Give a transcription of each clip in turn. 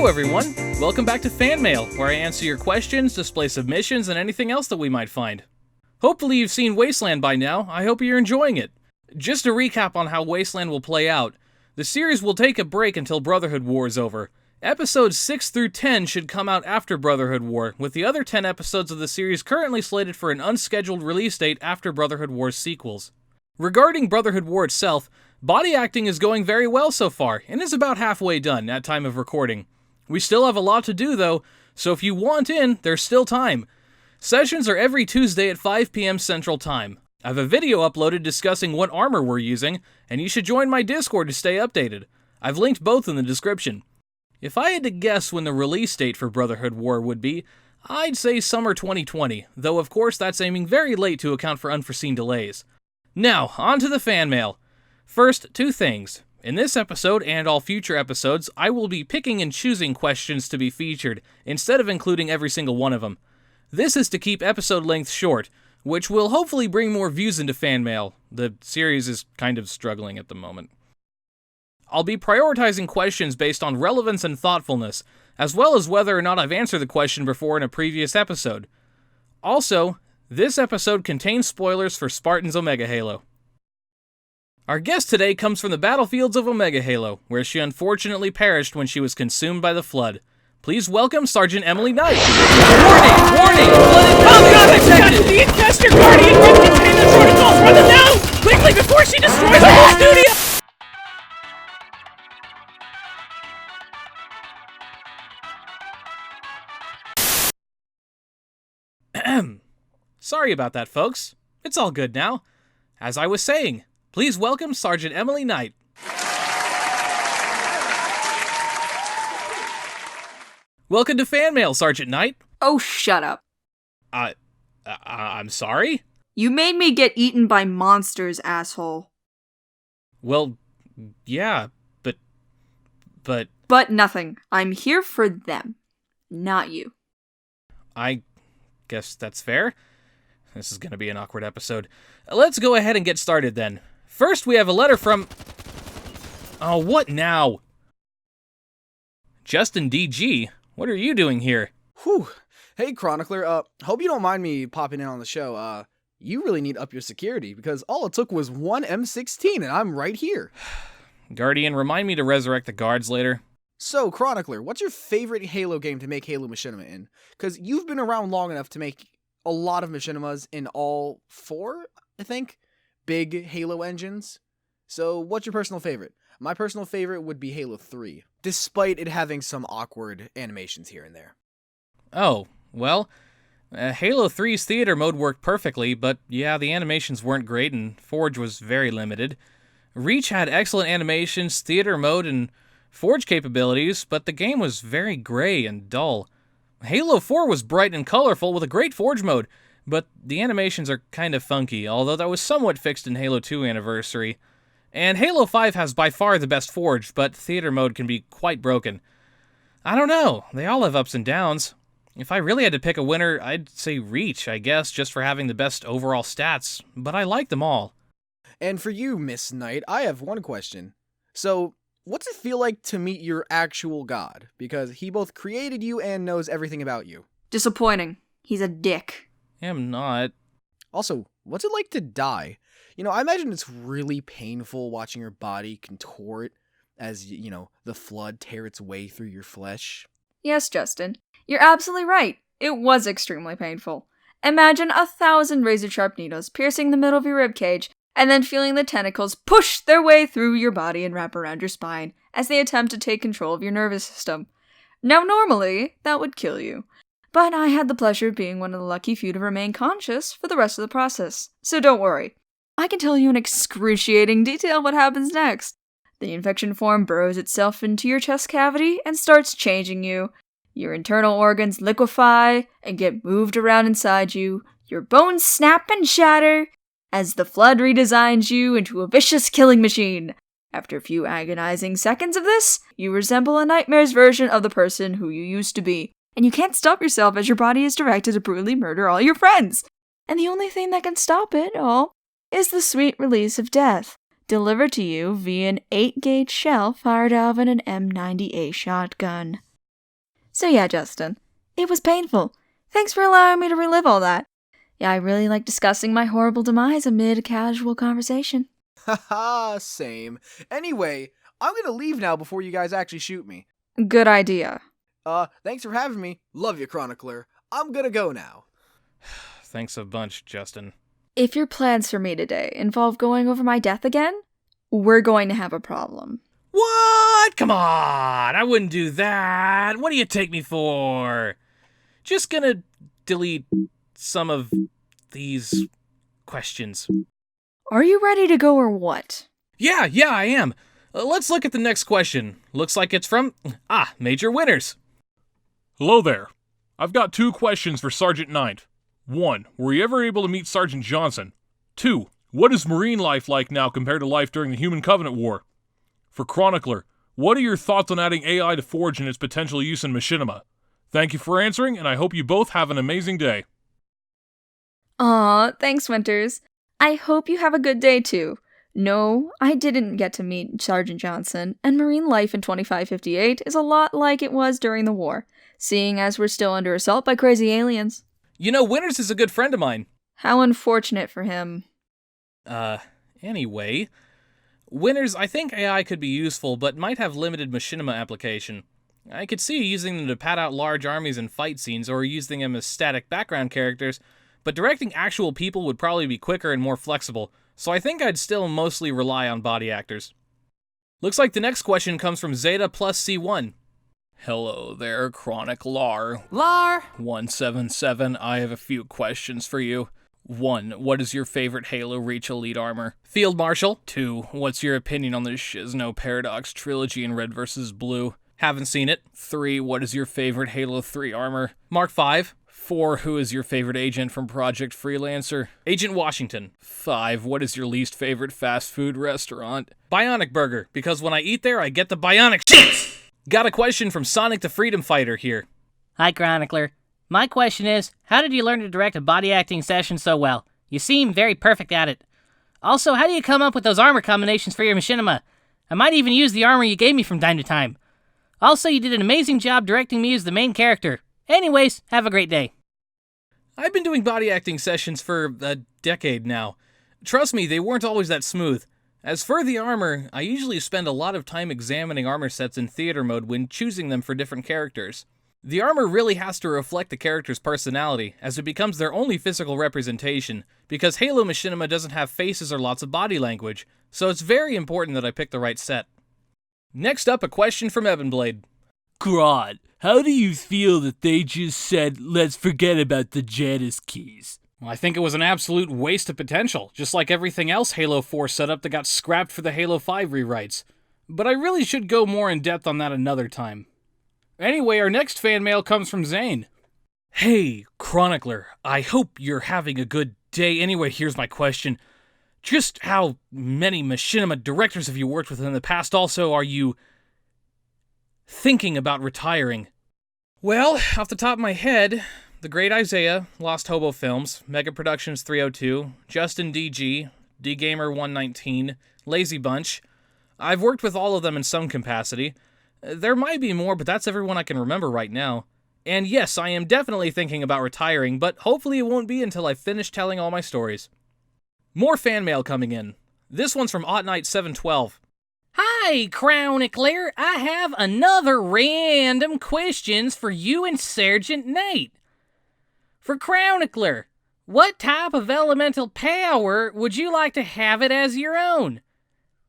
Hello everyone, welcome back to Fan Mail, where I answer your questions, display submissions, and anything else that we might find. Hopefully you've seen Wasteland by now, I hope you're enjoying it. Just to recap on how Wasteland will play out, the series will take a break until Brotherhood War is over. Episodes 6 through 10 should come out after Brotherhood War, with the other 10 episodes of the series currently slated for an unscheduled release date after Brotherhood War's sequels. Regarding Brotherhood War itself, body acting is going very well so far, and is about halfway done at time of recording. We still have a lot to do though, so if you want in, there's still time. Sessions are every Tuesday at 5 p.m. Central Time. I have a video uploaded discussing what armor we're using, and you should join my Discord to stay updated. I've linked both in the description. If I had to guess when the release date for Brotherhood War would be, I'd say summer 2020, though of course that's aiming very late to account for unforeseen delays. Now, on to the fan mail. First, two things. In this episode, and all future episodes, I will be picking and choosing questions to be featured, instead of including every single one of them. This is to keep episode length short, which will hopefully bring more views into fan mail. The series is kind of struggling at the moment. I'll be prioritizing questions based on relevance and thoughtfulness, as well as whether or not I've answered the question before in a previous episode. Also, this episode contains spoilers for Spartan's Omega Halo. Our guest today comes from the battlefields of Omega Halo, where she unfortunately perished when she was consumed by the Flood. Please welcome Sergeant Emily Knight. Warning! Warning! Oh god, I forgot! The Infestor Guardian did contain the protocols! Run them now! Quickly, before she destroys the whole studio! Sorry about that, folks. It's all good now. As I was saying, please welcome Sergeant Emily Knight. Welcome to Fan Mail, Sergeant Knight. Oh, shut up. I'm sorry? You made me get eaten by monsters, asshole. Well, yeah, but... But nothing. I'm here for them, not you. I guess that's fair. This is gonna be an awkward episode. Let's go ahead and get started then. First, we have a letter from... Oh, what now? Justin DG, what are you doing here? Whew. Hey, Chronicler, hope you don't mind me popping in on the show. You really need to up your security, because all it took was one M16, and I'm right here. Guardian, remind me to resurrect the guards later. So, Chronicler, what's your favorite Halo game to make Halo Machinima in? Because you've been around long enough to make a lot of Machinimas in all 4, I think, big Halo engines. So, what's your personal favorite? My personal favorite would be Halo 3, despite it having some awkward animations here and there. Oh, well, Halo 3's theater mode worked perfectly, but yeah, the animations weren't great and Forge was very limited. Reach had excellent animations, theater mode, and Forge capabilities, but the game was very gray and dull. Halo 4 was bright and colorful with a great Forge mode, but the animations are kind of funky, although that was somewhat fixed in Halo 2 Anniversary. And Halo 5 has by far the best Forge, but theater mode can be quite broken. I don't know, they all have ups and downs. If I really had to pick a winner, I'd say Reach, I guess, just for having the best overall stats, but I like them all. And for you, Miss Knight, I have one question. So, what's it feel like to meet your actual god? Because he both created you and knows everything about you. Disappointing. He's a dick. I'm not. Also, what's it like to die? You know, I imagine it's really painful watching your body contort as, the Flood tear its way through your flesh. Yes, Justin. You're absolutely right. It was extremely painful. Imagine 1,000 razor-sharp needles piercing the middle of your ribcage, and then feeling the tentacles push their way through your body and wrap around your spine as they attempt to take control of your nervous system. Now, normally, that would kill you. But I had the pleasure of being one of the lucky few to remain conscious for the rest of the process. So don't worry. I can tell you in excruciating detail what happens next. The infection form burrows itself into your chest cavity and starts changing you. Your internal organs liquefy and get moved around inside you. Your bones snap and shatter as the Flood redesigns you into a vicious killing machine. After a few agonizing seconds of this, you resemble a nightmare's version of the person who you used to be, and you can't stop yourself as your body is directed to brutally murder all your friends. And the only thing that can stop it all is the sweet release of death, delivered to you via an 8-gauge shell fired out of an M90A shotgun. So yeah, Justin, it was painful. Thanks for allowing me to relive all that. Yeah, I really like discussing my horrible demise amid a casual conversation. Haha, same. Anyway, I'm gonna leave now before you guys actually shoot me. Good idea. Thanks for having me. Love you, Chronicler. I'm gonna go now. Thanks a bunch, Justin. If your plans for me today involve going over my death again, we're going to have a problem. What? Come on! I wouldn't do that. What do you take me for? Just gonna delete some of these questions. Are you ready to go or what? Yeah, I am. Let's look at the next question. Looks like it's from, Major Winters. Hello there. I've got 2 questions for Sergeant Knight. 1. Were you ever able to meet Sergeant Johnson? 2. What is marine life like now compared to life during the Human Covenant War? For Chronicler, what are your thoughts on adding AI to Forge and its potential use in Machinima? Thank you for answering, and I hope you both have an amazing day. Aw, thanks, Winters. I hope you have a good day too. No, I didn't get to meet Sergeant Johnson, and marine life in 2558 is a lot like it was during the war, seeing as we're still under assault by crazy aliens. You know, Winters is a good friend of mine. How unfortunate for him. Anyway. Winters, I think AI could be useful, but might have limited machinima application. I could see you using them to pad out large armies in fight scenes, or using them as static background characters, but directing actual people would probably be quicker and more flexible, so I think I'd still mostly rely on body actors. Looks like the next question comes from Zeta plus C1. Hello there, Chronic Lar. Lar! 177, I have a few questions for you. 1. What is your favorite Halo Reach Elite armor? Field Marshal. 2. What's your opinion on the Shizno Paradox trilogy in Red vs. Blue? Haven't seen it. 3. What is your favorite Halo 3 armor? Mark 5. 4. Who is your favorite agent from Project Freelancer? Agent Washington. 5. What is your least favorite fast food restaurant? Bionic Burger, because when I eat there, I get the bionic shit! Got a question from Sonic the Freedom Fighter here. Hi, Chronicler. My question is, how did you learn to direct a body acting session so well? You seem very perfect at it. Also, how do you come up with those armor combinations for your machinima? I might even use the armor you gave me from time to time. Also, you did an amazing job directing me as the main character. Anyways, have a great day. I've been doing body acting sessions for a decade now. Trust me, they weren't always that smooth. As for the armor, I usually spend a lot of time examining armor sets in theater mode when choosing them for different characters. The armor really has to reflect the character's personality, as it becomes their only physical representation, because Halo Machinima doesn't have faces or lots of body language, so it's very important that I pick the right set. Next up, a question from Ebonblade. Grodd, how do you feel that they just said, let's forget about the Janus keys? Well, I think it was an absolute waste of potential, just like everything else Halo 4 set up that got scrapped for the Halo 5 rewrites. But I really should go more in depth on that another time. Anyway, our next fan mail comes from Zane. Hey, Chronicler, I hope you're having a good day. Anyway, here's my question. Just how many machinima directors have you worked with in the past? Also, are you thinking about retiring? Well, off the top of my head, The Great Isaiah, Lost Hobo Films, Mega Productions 302, Justin DG, DGamer119, Lazy Bunch. I've worked with all of them in some capacity. There might be more, but that's everyone I can remember right now. And yes, I am definitely thinking about retiring, but hopefully it won't be until I've finished telling all my stories. More fan mail coming in. This one's from OttKnight712. Hi, Chronicler. I have another random questions for you and Sergeant Knight. For Chronicler, what type of elemental power would you like to have it as your own?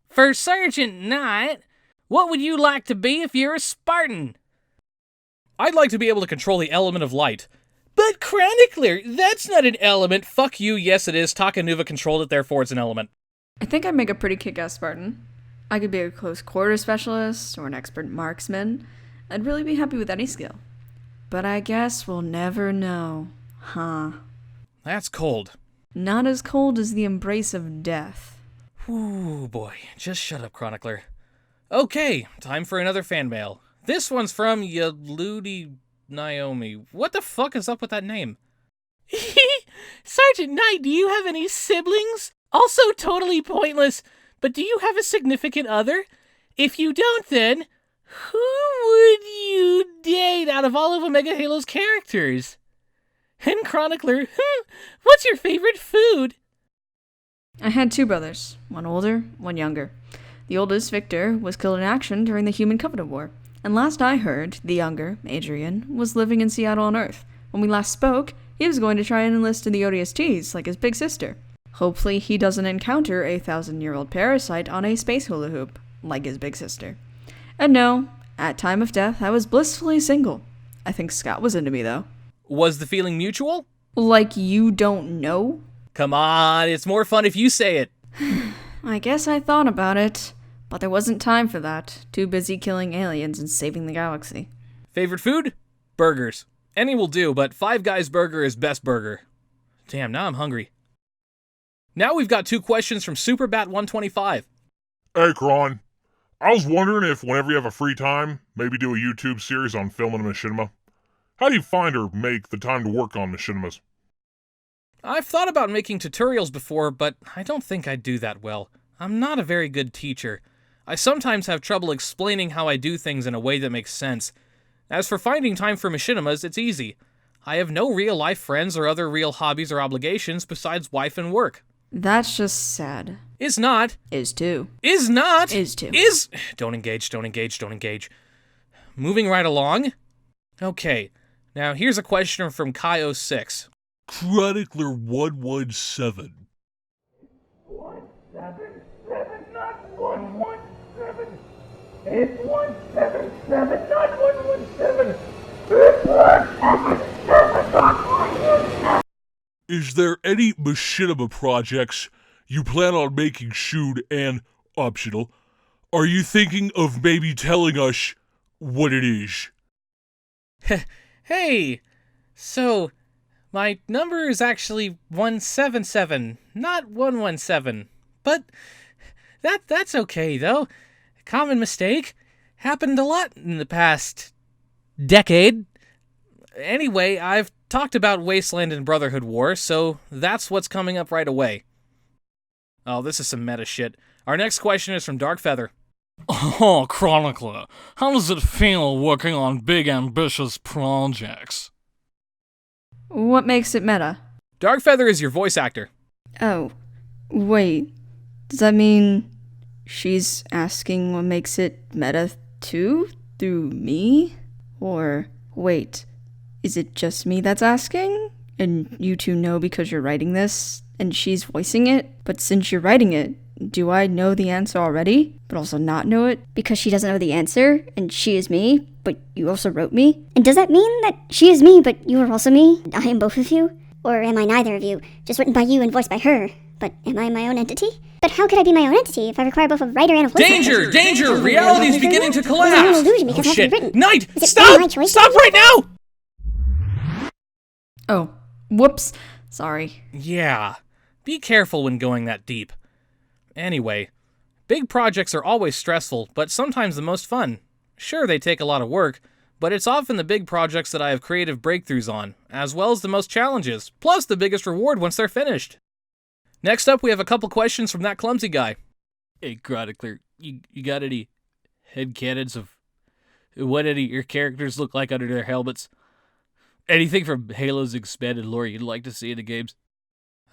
For Sergeant Knight, what would you like to be if you're a Spartan? I'd like to be able to control the element of light. But Chronicler, that's not an element. Fuck you, yes it is. Takanuva controlled it, therefore it's an element. I think I'd make a pretty kick-ass Spartan. I could be a close quarter specialist or an expert marksman. I'd really be happy with any skill. But I guess we'll never know. Huh. That's cold. Not as cold as the embrace of death. Ooh, boy. Just shut up, Chronicler. Okay, time for another fan mail. This one's from Yaludi Naomi. What the fuck is up with that name? Sergeant Knight, do you have any siblings? Also totally pointless, but do you have a significant other? If you don't then, Who would you date out of all of Omega Halo's characters? And Chronicler, what's your favorite food? I had two brothers, one older, one younger. The oldest, Victor, was killed in action during the Human Covenant War, and last I heard, the younger, Adrian, was living in Seattle on Earth. When we last spoke, he was going to try and enlist in the ODSTs like his big sister. Hopefully he doesn't encounter a 1,000-year-old parasite on a space hula hoop, like his big sister. And no, at time of death, I was blissfully single. I think Scott was into me, though. Was the feeling mutual? Like you don't know? Come on, it's more fun if you say it. I guess I thought about it, but there wasn't time for that. Too busy killing aliens and saving the galaxy. Favorite food? Burgers. Any will do, but Five Guys Burger is best burger. Damn, now I'm hungry. Now we've got two questions from SuperBat125. Hey, Kron. I was wondering if whenever you have a free time, maybe do a YouTube series on filming a machinima. How do you find or make the time to work on machinimas? I've thought about making tutorials before, but I don't think I'd do that well. I'm not a very good teacher. I sometimes have trouble explaining how I do things in a way that makes sense. As for finding time for machinimas, it's easy. I have no real-life friends or other real hobbies or obligations besides wife and work. That's just sad. Is not. Is too. Is not. Is too. Is... Don't engage, don't engage, don't engage. Moving right along. Okay, now here's a question from Kai06. Chronicler 117. 177, not 117. It's 177, not 117. It's 177, not 117. Is there any machinima projects you plan on making soon and, optional, are you thinking of maybe telling us what it is? Hey, so my number is actually 177, not 117. But that's okay though. Common mistake. Happened a lot in the past decade. Anyway, I've talked about Wasteland and Brotherhood War, so that's what's coming up right away. Oh, this is some meta shit. Our next question is from Dark Feather. Oh, Chronicler, how does it feel working on big ambitious projects? What makes it meta? Dark Feather is your voice actor. Oh, wait. Does that mean she's asking what makes it meta too? Through me? Or, wait, is it just me that's asking? And you two know because you're writing this, and she's voicing it? But since you're writing it, do I know the answer already, but also not know it? Because she doesn't know the answer, and she is me, but you also wrote me? And does that mean that she is me, but you are also me? I am both of you? Or am I neither of you, just written by you and voiced by her? But am I my own entity? But how could I be my own entity if I require both a writer and a voice Danger! actor? Danger! Reality's beginning to It's my own collapse! illusion Oh because it has to be shit! written. Knight! Is it Stop! my choice? Stop right now! Oh, whoops. Sorry. Yeah. Be careful when going that deep. Anyway, big projects are always stressful, but sometimes the most fun. Sure, they take a lot of work, but it's often the big projects that I have creative breakthroughs on, as well as the most challenges, plus the biggest reward once they're finished. Next up, we have a couple questions from that clumsy guy. Hey, Chronicler, you got any headcanons of what any of your characters look like under their helmets? Anything from Halo's expanded lore you'd like to see in the games?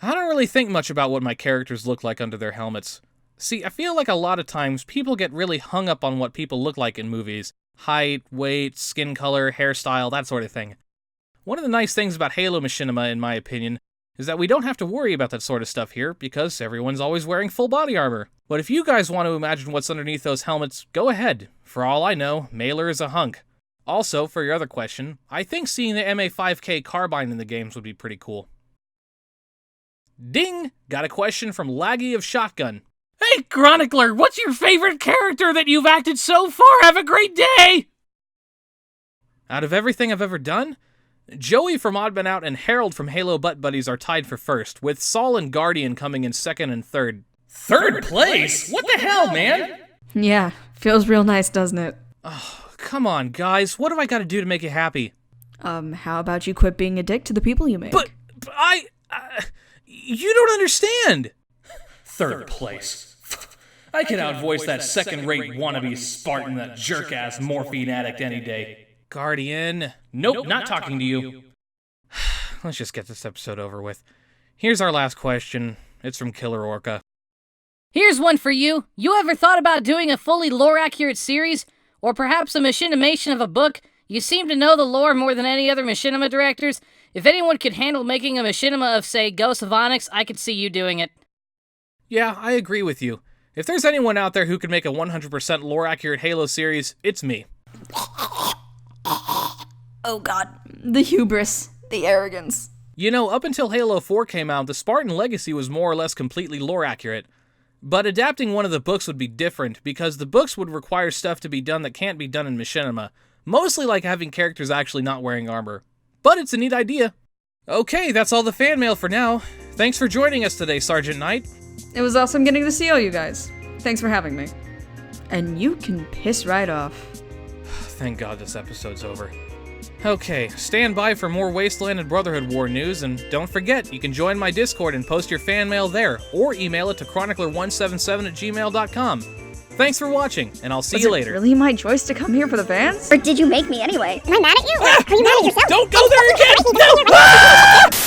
I don't really think much about what my characters look like under their helmets. See, I feel like a lot of times people get really hung up on what people look like in movies. Height, weight, skin color, hairstyle, that sort of thing. One of the nice things about Halo Machinima, in my opinion, is that we don't have to worry about that sort of stuff here, because everyone's always wearing full body armor. But if you guys want to imagine what's underneath those helmets, go ahead. For all I know, Mailer is a hunk. Also, for your other question, I think seeing the MA5K carbine in the games would be pretty cool. Ding! Got a question from Laggy of Shotgun. Hey, Chronicler, what's your favorite character that you've acted so far? Have a great day! Out of everything I've ever done, Joey from Odd Man Out and Harold from Halo Butt Buddies are tied for first, with Saul and Guardian coming in second and third. Third place? What the hell, man? Yeah, feels real nice, doesn't it? Oh, come on, guys. What have I got to do to make you happy? How about you quit being a dick to the people you make? But you don't understand. Third place. I can outvoice that second-rate wannabe Spartan, that jerk-ass morphine addict any day. Guardian. Nope, not talking to you. Let's just get this episode over with. Here's our last question. It's from Killer Orca. Here's one for you. You ever thought about doing a fully lore-accurate series? Or perhaps a machinimation of a book? You seem to know the lore more than any other machinima directors. If anyone could handle making a machinima of, say, Ghosts of Onyx, I could see you doing it. Yeah, I agree with you. If there's anyone out there who could make a 100% lore-accurate Halo series, it's me. Oh god. The hubris. The arrogance. You know, up until Halo 4 came out, the Spartan Legacy was more or less completely lore-accurate. But adapting one of the books would be different, because the books would require stuff to be done that can't be done in machinima. Mostly like having characters actually not wearing armor. But it's a neat idea. Okay, that's all the fan mail for now. Thanks for joining us today, Sergeant Knight. It was awesome getting to see all you guys. Thanks for having me. And you can piss right off. Thank God this episode's over. Okay, stand by for more Wasteland and Brotherhood War news, and don't forget, you can join my Discord and post your fan mail there, or email it to chronicler177@gmail.com. Thanks for watching, and I'll see you later. Was it really my choice to come here for the fans? Or did you make me anyway? Am I mad at you? Are you mad at yourself? Don't go there again! No!